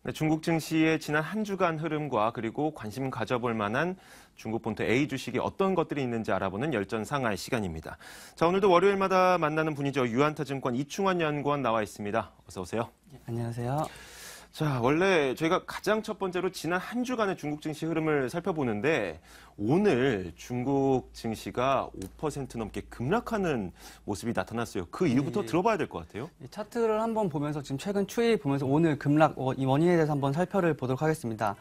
네, 중국 증시의 지난 한 주간 흐름과 그리고 관심 가져볼 만한 중국 본토 A 주식이 어떤 것들이 있는지 알아보는 열전상할 시간입니다. 자, 오늘도 월요일마다 만나는 분이죠. 유한타증권 이충환 연구원 나와 있습니다. 어서 오세요. 안녕하세요. 자, 원래 저희가 가장 첫 번째로 지난 한 주간의 중국 증시 흐름을 살펴보는데 오늘 중국 증시가 5% 넘게 급락하는 모습이 나타났어요. 그 이유부터 들어봐야 될 것 같아요. 차트를 한번 보면서 지금 최근 추이 보면서 오늘 급락 이 원인에 대해서 한번 살펴보도록 하겠습니다.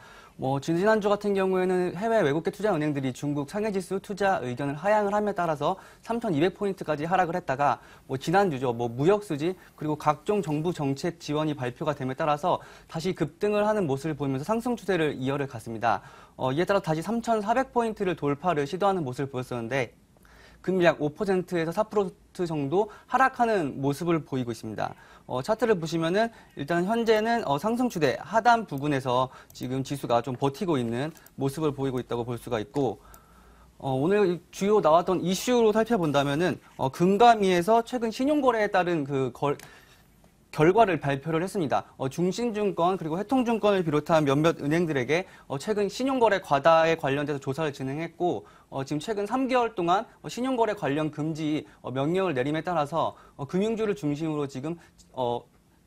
지난주 같은 경우에는 해외 외국계 투자 은행들이 중국 상해지수 투자 의견을 하향을 함에 따라서 3,200포인트까지 하락을 했다가 지난주죠. 무역 수지 그리고 각종 정부 정책 지원이 발표가 됨에 따라서 다시 급등을 하는 모습을 보이면서 상승 추세를 이어를 갔습니다. 이에 따라 다시 3,400포인트를 돌파를 시도하는 모습을 보였었는데 금일 약 5%에서 4% 정도 하락하는 모습을 보이고 있습니다. 차트를 보시면은 일단 현재는 상승 추세 하단 부근에서 지금 지수가 좀 버티고 있는 모습을 보이고 있다고 볼 수가 있고, 오늘 주요 나왔던 이슈로 살펴본다면은 금감위에서 최근 신용거래에 따른 결과를 발표를 했습니다. 중신증권 그리고 해통증권을 비롯한 몇몇 은행들에게 최근 신용거래 과다에 관련돼서 조사를 진행했고, 지금 최근 3개월 동안 신용거래 관련 금지 명령을 내림에 따라서 금융주를 중심으로 지금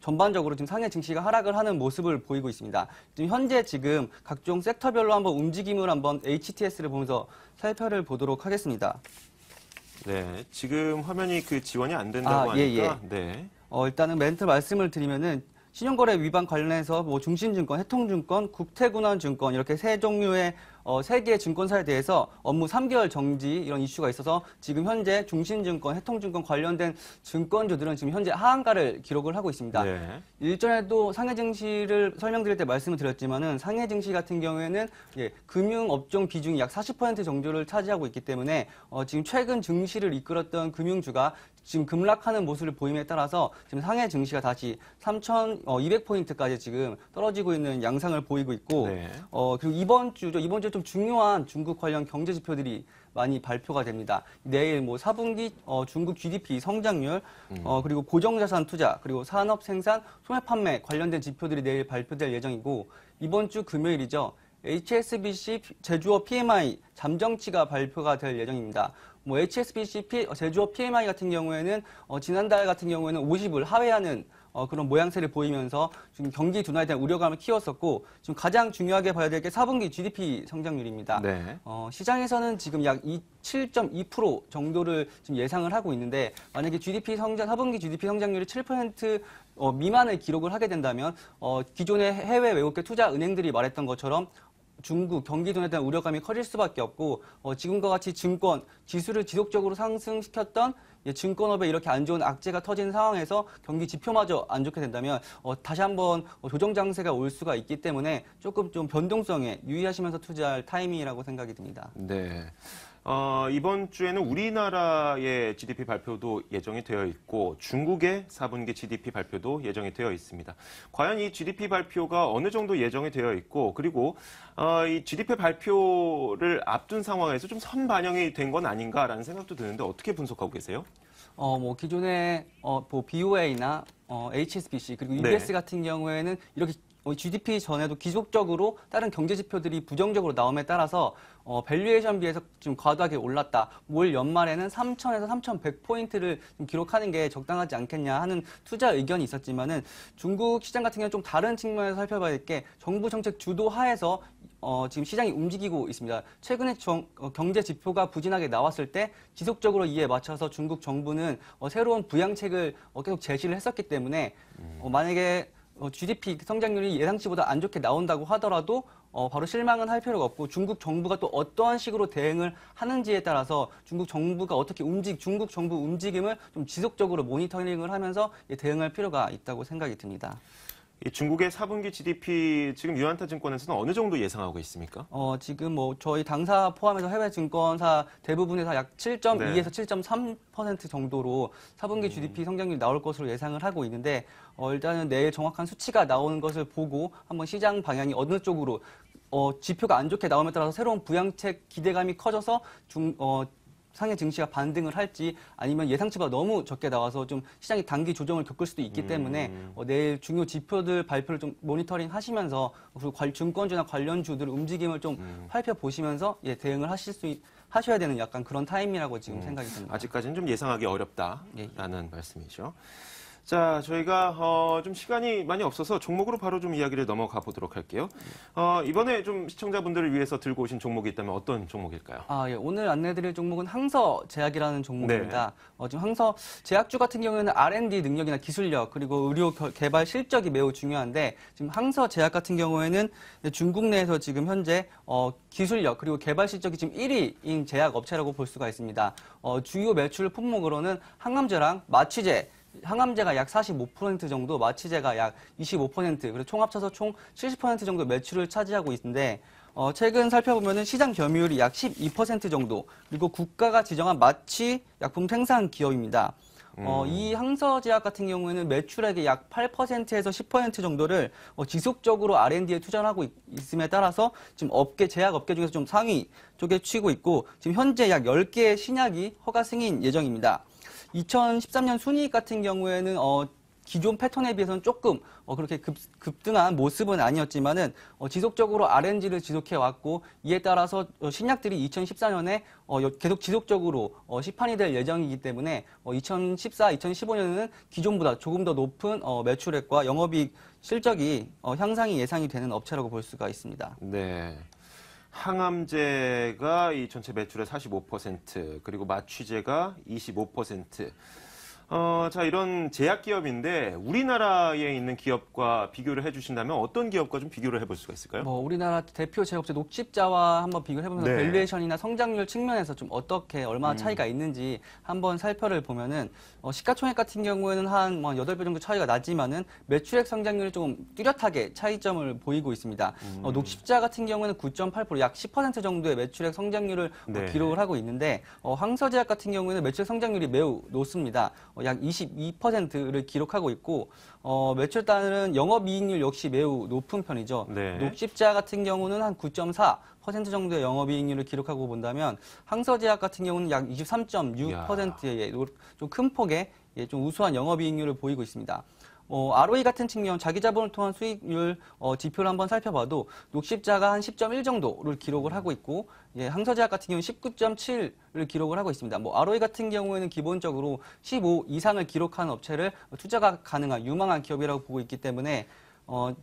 전반적으로 지금 상해 증시가 하락을 하는 모습을 보이고 있습니다. 지금 각종 섹터별로 한번 움직임을 한번 HTS를 보면서 살펴보도록 하겠습니다. 네, 지금 화면이 지원이 안 된다고 하니까. 예. 네. 일단은 멘트 말씀을 드리면은 신용거래 위반 관련해서 중신증권, 해통증권, 국태군원증권 이렇게 세 종류의 세 개의 증권사에 대해서 업무 3개월 정지 이런 이슈가 있어서 지금 현재 중신증권, 해통증권 관련된 증권주들은 지금 현재 하한가를 기록을 하고 있습니다. 네. 일전에도 상해 증시를 설명드릴 때 말씀을 드렸지만은 상해 증시 같은 경우에는 금융업종 비중이 약 40% 정도를 차지하고 있기 때문에 지금 최근 증시를 이끌었던 금융주가 지금 급락하는 모습을 보임에 따라서 지금 상해 증시가 다시 3,200포인트까지 지금 떨어지고 있는 양상을 보이고 있고, 네. 그리고 이번 주에 좀 중요한 중국 관련 경제 지표들이 많이 발표가 됩니다. 내일 4분기 중국 GDP 성장률, 그리고 고정자산 투자, 그리고 산업 생산, 소매 판매 관련된 지표들이 내일 발표될 예정이고, 이번 주 금요일이죠. HSBC 제조업 PMI 잠정치가 발표가 될 예정입니다. HSBC 제조업 PMI 같은 경우에는 지난달 같은 경우에는 50을 하회하는 그런 모양새를 보이면서 지금 경기 둔화에 대한 우려감을 키웠었고, 지금 가장 중요하게 봐야 될 게 4분기 GDP 성장률입니다. 네. 시장에서는 지금 약 7.2% 정도를 지금 예상을 하고 있는데, 만약에 4분기 GDP 성장률이 7% 미만을 기록을 하게 된다면 기존의 해외 외국계 투자 은행들이 말했던 것처럼 중국 경기 둔화에 대한 우려감이 커질 수밖에 없고, 지금과 같이 증권 지수를 지속적으로 상승시켰던 증권업에 이렇게 안 좋은 악재가 터진 상황에서 경기 지표마저 안 좋게 된다면 다시 한번 조정 장세가 올 수가 있기 때문에 조금 좀 변동성에 유의하시면서 투자할 타이밍이라고 생각이 듭니다. 네. 이번 주에는 우리나라의 GDP 발표도 예정이 되어 있고 중국의 4분기 GDP 발표도 예정이 되어 있습니다. 과연 이 GDP 발표가 어느 정도 예정이 되어 있고, 그리고 이 GDP 발표를 앞둔 상황에서 좀 선반영이 된 건 아닌가라는 생각도 드는데 어떻게 분석하고 계세요? 기존의 BOA나 HSBC 그리고 UBS 네. 같은 경우에는 이렇게 GDP 전에도 기속적으로 다른 경제 지표들이 부정적으로 나옴에 따라서 밸류에이션 비해서 좀 과도하게 올랐다. 올 연말에는 3,000에서 3,100포인트를 기록하는 게 적당하지 않겠냐 하는 투자 의견이 있었지만은 중국 시장 같은 경우는 좀 다른 측면에서 살펴봐야 될 게 정부 정책 주도 하에서 지금 시장이 움직이고 있습니다. 최근에 경제 지표가 부진하게 나왔을 때 지속적으로 이에 맞춰서 중국 정부는 새로운 부양책을 계속 제시를 했었기 때문에 만약에 GDP 성장률이 예상치보다 안 좋게 나온다고 하더라도 바로 실망은 할 필요가 없고, 중국 정부가 또 어떠한 식으로 대응을 하는지에 따라서 중국 정부가 중국 정부 움직임을 좀 지속적으로 모니터링을 하면서 대응할 필요가 있다고 생각이 듭니다. 이 중국의 4분기 GDP 지금 유한타증권에서는 어느 정도 예상하고 있습니까? 지금 저희 당사 포함해서 해외 증권사 대부분에서 약 7.2에서 7.3% 정도로 4분기 GDP 성장률이 나올 것으로 예상을 하고 있는데, 일단은 내일 정확한 수치가 나오는 것을 보고 한번 시장 방향이 어느 쪽으로 지표가 안 좋게 나옴에 따라서 새로운 부양책 기대감이 커져서 상해 증시가 반등을 할지 아니면 예상치보다 너무 적게 나와서 좀 시장이 단기 조정을 겪을 수도 있기 때문에 내일 중요 지표들 발표를 좀 모니터링 하시면서 그리고 증권주나 관련주들 움직임을 좀 살펴보시면서 대응을 하셔야 되는 약간 그런 타임이라고 지금 생각이 듭니다. 아직까지는 좀 예상하기 어렵다라는 예. 말씀이죠. 자, 저희가 좀 시간이 많이 없어서 종목으로 바로 좀 이야기를 넘어가 보도록 할게요. 이번에 좀 시청자분들을 위해서 들고 오신 종목이 있다면 어떤 종목일까요? 예. 오늘 안내드릴 종목은 항서제약이라는 종목입니다. 지금 항서제약주 같은 경우에는 R&D 능력이나 기술력 그리고 의료 개발 실적이 매우 중요한데 지금 항서제약 같은 경우에는 중국 내에서 지금 현재 기술력 그리고 개발 실적이 지금 1위인 제약 업체라고 볼 수가 있습니다. 주요 매출 품목으로는 항암제랑 마취제 항암제가 약 45% 정도, 마취제가 약 25%, 그리고 총 합쳐서 총 70% 정도 매출을 차지하고 있는데, 최근 살펴보면은 시장 점유율이 약 12% 정도, 그리고 국가가 지정한 마취 약품 생산 기업입니다. 이 항서제약 같은 경우에는 매출액의 약 8%에서 10% 정도를 지속적으로 R&D에 투자를 하고 있음에 따라서 지금 제약 업계 중에서 좀 상위 쪽에 치고 있고, 지금 현재 약 10개의 신약이 허가 승인 예정입니다. 2013년 순이익 같은 경우에는 기존 패턴에 비해서는 조금 그렇게 급등한 모습은 아니었지만은 지속적으로 R&D를 지속해 왔고 이에 따라서 신약들이 2014년에 계속 지속적으로 시판이 될 예정이기 때문에 2014, 2015년에는 기존보다 조금 더 높은 매출액과 영업이익 실적이 향상이 예상이 되는 업체라고 볼 수가 있습니다. 네. 항암제가 이 전체 매출의 45%, 그리고 마취제가 25%. 자, 이런 제약 기업인데 우리나라에 있는 기업과 비교를 해주신다면 어떤 기업과 좀 비교를 해볼 수가 있을까요? 우리나라 대표 제약업체 녹십자와 한번 비교를 해보면서 네. 밸류에이션이나 성장률 측면에서 좀 얼마나 차이가 있는지 한번 살펴를 보면은 시가총액 같은 경우에는 한 8배 정도 차이가 나지만은 매출액 성장률이 좀 뚜렷하게 차이점을 보이고 있습니다. 녹십자 같은 경우에는 9.8%, 약 10% 정도의 매출액 성장률을 네. 기록을 하고 있는데 항서제약 같은 경우에는 매출액 성장률이 매우 높습니다. 약 22%를 기록하고 있고 매출 따른 영업이익률 역시 매우 높은 편이죠. 네. 녹십자 같은 경우는 한 9.4% 정도의 영업이익률을 기록하고 본다면 항서제약 같은 경우는 약 23.6%의 좀 큰 폭의 좀 우수한 영업이익률을 보이고 있습니다. ROE 같은 측면, 자기 자본을 통한 수익률 지표를 한번 살펴봐도 녹십자가 한 10.1 정도를 기록을 하고 있고 항서제약 같은 경우는 19.7을 기록을 하고 있습니다. ROE 같은 경우에는 기본적으로 15 이상을 기록하는 업체를 투자가 가능한 유망한 기업이라고 보고 있기 때문에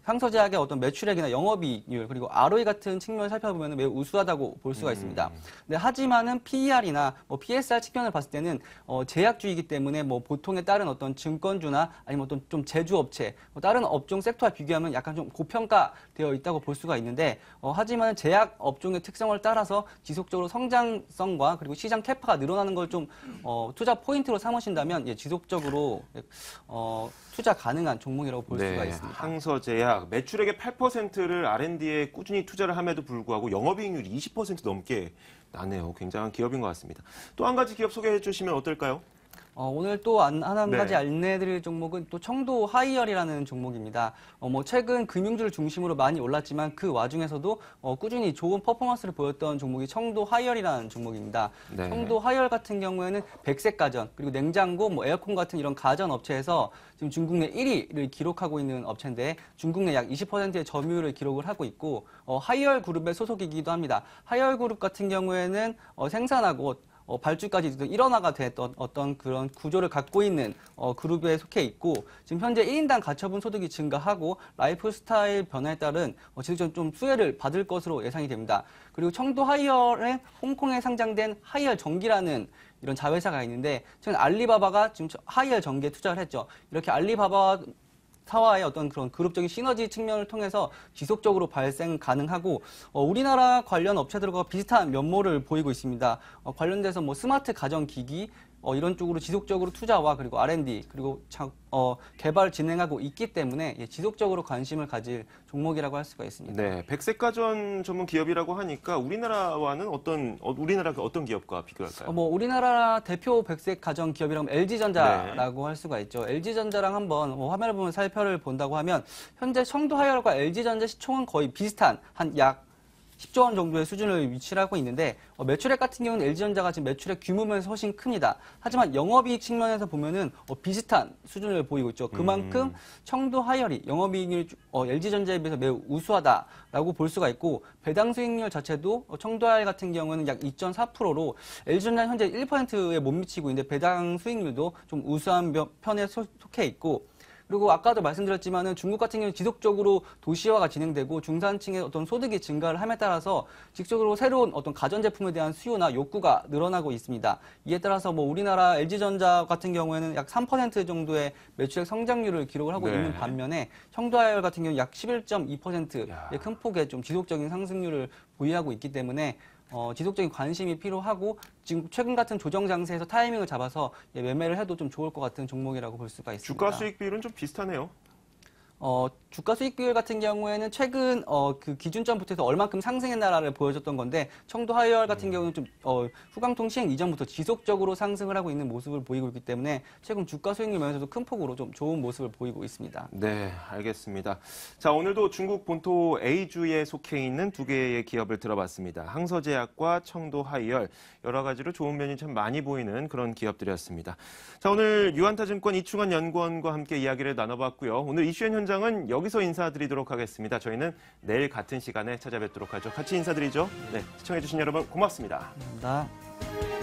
항서제약의 어떤 매출액이나 영업이익률 그리고 ROE 같은 측면을 살펴보면 매우 우수하다고 볼 수가 있습니다. 네, 하지만은 PER이나 PSR 측면을 봤을 때는 제약주이기 때문에 보통에 따른 어떤 증권주나 아니면 어떤 좀 제조업체 다른 업종 섹터와 비교하면 약간 좀 고평가되어 있다고 볼 수가 있는데 하지만 제약 업종의 특성을 따라서 지속적으로 성장성과 그리고 시장 캐파가 늘어나는 걸 좀 투자 포인트로 삼으신다면 지속적으로 투자 가능한 종목이라고 볼 수가 있습니다. 항서제약 매출액의 8%를 R&D에 꾸준히 투자를 함에도 불구하고 영업이익률이 20% 넘게 나네요. 굉장한 기업인 것 같습니다. 또 한 가지 기업 소개해 주시면 어떨까요? 오늘 또 한 가지 네. 안내드릴 종목은 또 청도 하이얼이라는 종목입니다. 최근 금융주를 중심으로 많이 올랐지만 그 와중에서도 꾸준히 좋은 퍼포먼스를 보였던 종목이 청도 하이얼이라는 종목입니다. 네. 청도 하이얼 같은 경우에는 백색 가전 그리고 냉장고, 에어컨 같은 이런 가전 업체에서 지금 중국 내 1위를 기록하고 있는 업체인데 중국 내 약 20%의 점유율을 기록을 하고 있고 하이얼 그룹의 소속이기도 합니다. 하이얼 그룹 같은 경우에는 생산하고 발주까지 일원화가 됐던 어떤 그런 구조를 갖고 있는 그룹에 속해 있고 지금 현재 1인당 가처분 소득이 증가하고 라이프 스타일 변화에 따른 지속적으로 좀 수혜를 받을 것으로 예상이 됩니다. 그리고 청도 하이얼은 홍콩에 상장된 하이얼 전기라는 이런 자회사가 있는데 최근 알리바바가 지금 하이얼 전기에 투자를 했죠. 이렇게 알리바바 사와의 어떤 그런 그룹적인 시너지 측면을 통해서 지속적으로 발생 가능하고 우리나라 관련 업체들과 비슷한 면모를 보이고 있습니다. 관련돼서 스마트 가전기기 이런 쪽으로 지속적으로 투자와 그리고 R&D 그리고 개발 진행하고 있기 때문에 지속적으로 관심을 가질 종목이라고 할 수가 있습니다. 네, 백색가전 전문 기업이라고 하니까 우리나라와는 우리나라 어떤 기업과 비교할까요? 우리나라 대표 백색 가전 기업이라면 LG전자라고 할 수가 있죠. LG전자랑 한번 화면을 보면 살펴를 본다고 하면 현재 청도 하이얼과 LG전자 시총은 거의 비슷한 한 약 10조 원 정도의 수준을 위치하고 있는데 매출액 같은 경우는 LG전자가 지금 매출액 규모면에서 훨씬 큽니다. 하지만 영업이익 측면에서 보면은 비슷한 수준을 보이고 있죠. 그만큼 청도 하이얼이 영업이익률 LG전자에 비해서 매우 우수하다라고 볼 수가 있고 배당 수익률 자체도 청도 하이얼 같은 경우는 약 2.4%로 LG전자 현재 1%에 못 미치고 있는데 배당 수익률도 좀 우수한 편에 속해 있고 그리고 아까도 말씀드렸지만은 중국 같은 경우는 지속적으로 도시화가 진행되고 중산층의 어떤 소득이 증가를 함에 따라서 직접적으로 새로운 어떤 가전제품에 대한 수요나 욕구가 늘어나고 있습니다. 이에 따라서 뭐 우리나라 LG전자 같은 경우에는 약 3% 정도의 매출액 성장률을 기록을 하고 네. 있는 반면에 청도하이얼 같은 경우는 약 11.2%의 큰 폭의 좀 지속적인 상승률을 보유하고 있기 때문에 지속적인 관심이 필요하고 지금 최근 같은 조정 장세에서 타이밍을 잡아서 매매를 해도 좀 좋을 것 같은 종목이라고 볼 수가 있습니다. 주가 수익 비율은 좀 비슷하네요. 주가 수익 비율 같은 경우에는 최근 그 기준점부터 해서 얼만큼 상승했나를 보여줬던 건데 청도 하이얼 같은 경우는 좀 후광통 시행 이전부터 지속적으로 상승을 하고 있는 모습을 보이고 있기 때문에 최근 주가 수익률 면에서도 큰 폭으로 좀 좋은 모습을 보이고 있습니다. 네, 알겠습니다. 자, 오늘도 중국 본토 A주에 속해 있는 두 개의 기업을 들어봤습니다. 항서제약과 청도 하이얼, 여러 가지로 좋은 면이 참 많이 보이는 그런 기업들이었습니다. 자, 오늘 유한타증권 이충환 연구원과 함께 이야기를 나눠봤고요. 오늘 이슈엔 현장은 여기서 인사드리도록 하겠습니다. 저희는 내일 같은 시간에 찾아뵙도록 하죠. 같이 인사드리죠. 네, 시청해주신 여러분 고맙습니다. 감사합니다.